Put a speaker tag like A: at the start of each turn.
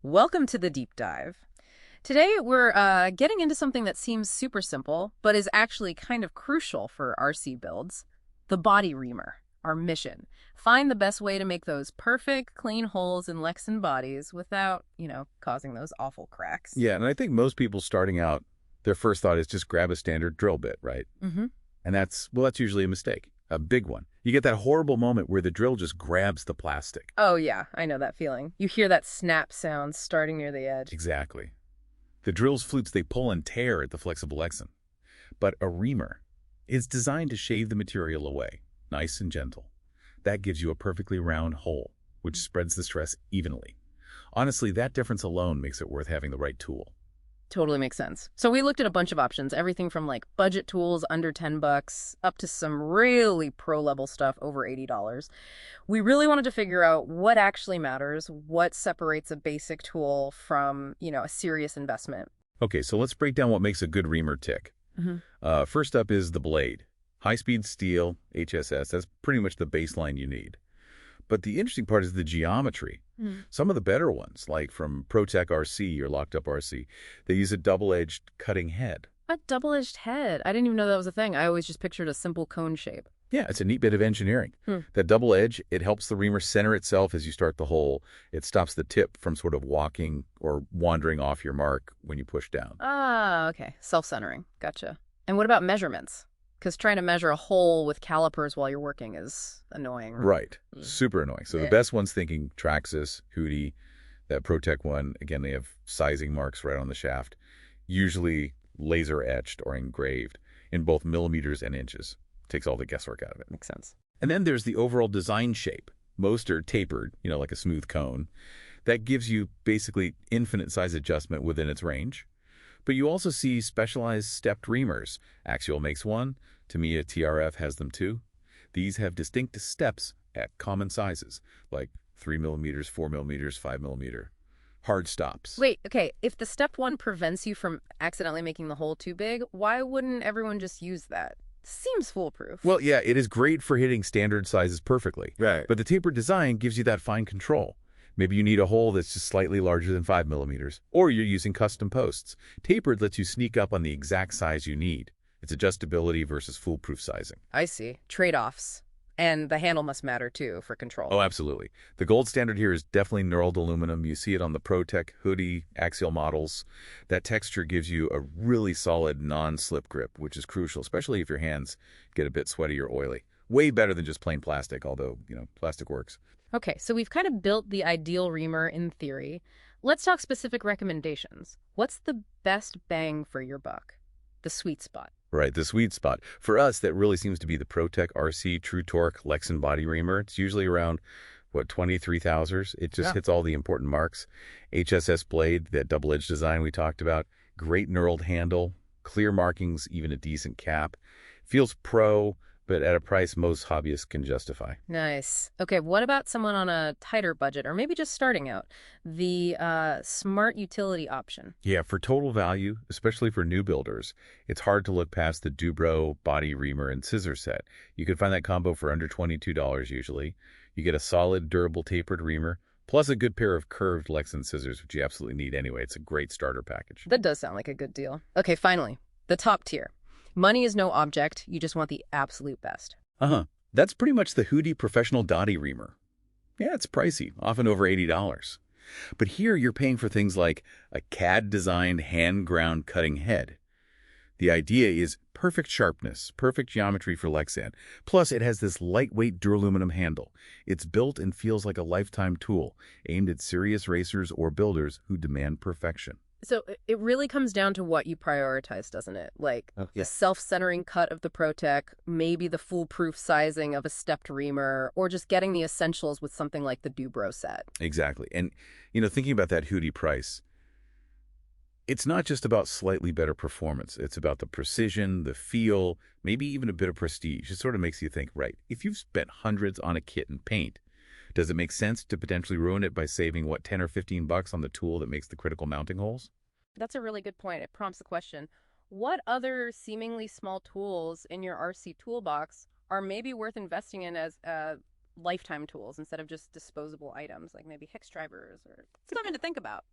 A: Welcome to the deep dive. Today we're getting into something that seems super simple, but is actually kind of crucial for RC builds. The body reamer, our mission. Find the best way to make those perfect, clean holes in Lexan bodies without, causing those awful cracks.
B: Yeah, and I think most people starting out, their first thought is just grab a standard drill bit, right?
A: Mm-hmm.
B: And that's usually a mistake, a big one. You get that horrible moment where the drill just grabs the plastic.
A: Oh yeah, I know that feeling. You hear that snap sound starting near the edge.
B: Exactly. The drill's flutes, they pull and tear at the flexible Lexan. But a reamer is designed to shave the material away, nice and gentle. That gives you a perfectly round hole, which spreads the stress evenly. Honestly, that difference alone makes it worth having the right tool.
A: Totally makes sense. So we looked at a bunch of options, everything from like budget tools under $10 up to some really pro-level stuff over $80. We really wanted to figure out what actually matters, what separates a basic tool from, a serious investment.
B: Okay, so let's break down what makes a good reamer tick. First up is the blade. High-speed steel, HSS, that's pretty much the baseline you need. But the interesting part is the geometry. Some of the better ones, like from ProTech RC or Locked Up RC, they use a double-edged cutting head.
A: A double-edged head. I didn't even know that was a thing. I always just pictured a simple cone shape.
B: Yeah, it's a neat bit of engineering. That double edge, it helps the reamer center itself as you start the hole. It stops the tip from sort of walking or wandering off your mark when you push down.
A: Ah, okay. Self-centering. Gotcha. And what about measurements? Because trying to measure a hole with calipers while you're working is annoying.
B: Right. Super annoying. So the best one's thinking Traxxas, Hootie, that ProTech one. Again, they have sizing marks right on the shaft, usually laser etched or engraved in both millimeters and inches. Takes all the guesswork out of it.
A: Makes sense.
B: And then there's the overall design shape. Most are tapered, like a smooth cone. That gives you basically infinite size adjustment within its range. But you also see specialized stepped reamers. Axial makes one. Tamiya TRF has them too. These have distinct steps at common sizes, like 3 millimeters, 4 millimeters, 5 millimeter. Hard stops.
A: Wait, okay. If the step one prevents you from accidentally making the hole too big, why wouldn't everyone just use that? Seems foolproof.
B: Well, yeah, it is great for hitting standard sizes perfectly.
C: Right.
B: But the tapered design gives you that fine control. Maybe you need a hole that's just slightly larger than 5 millimeters, or you're using custom posts. Tapered lets you sneak up on the exact size you need. It's adjustability versus foolproof sizing.
A: I see. Trade-offs. And the handle must matter, too, for control.
B: Oh, absolutely. The gold standard here is definitely knurled aluminum. You see it on the ProTech Hootie Axial models. That texture gives you a really solid non-slip grip, which is crucial, especially if your hands get a bit sweaty or oily. Way better than just plain plastic, although, plastic works.
A: Okay, so we've kind of built the ideal reamer in theory. Let's talk specific recommendations. What's the best bang for your buck? The sweet spot.
B: Right, the sweet spot. For us, that really seems to be the ProTech RC True Torque Lexan body reamer. It's usually around, 23 thousandths. It just hits all the important marks. HSS blade, that double-edged design we talked about. Great knurled handle, clear markings, even a decent cap. Feels pro, but at a price most hobbyists can justify.
A: Nice. Okay, what about someone on a tighter budget, or maybe just starting out? The smart utility option.
B: Yeah, for total value, especially for new builders, it's hard to look past the Dubro body reamer and scissor set. You can find that combo for under $22 usually. You get a solid, durable tapered reamer, plus a good pair of curved Lexan scissors, which you absolutely need anyway. It's a great starter package.
A: That does sound like a good deal. Okay, finally, the top tier. Money is no object. You just want the absolute best.
B: That's pretty much the Hootie Professional Dottie Reamer. Yeah, it's pricey, often over $80. But here you're paying for things like a CAD-designed hand-ground cutting head. The idea is perfect sharpness, perfect geometry for Lexan. Plus, it has this lightweight duraluminum handle. It's built and feels like a lifetime tool, aimed at serious racers or builders who demand perfection.
A: So it really comes down to what you prioritize, doesn't it? Like the self-centering cut of the ProTech, maybe the foolproof sizing of a stepped reamer, or just getting the essentials with something like the Dubro set.
B: Exactly. And, thinking about that Hootie price, it's not just about slightly better performance. It's about the precision, the feel, maybe even a bit of prestige. It sort of makes you think, right, if you've spent hundreds on a kit and paint, does it make sense to potentially ruin it by saving, 10 or 15 bucks on the tool that makes the critical mounting holes?
A: That's a really good point. It prompts the question, what other seemingly small tools in your RC toolbox are maybe worth investing in as lifetime tools instead of just disposable items like maybe Hicks drivers or something to think about.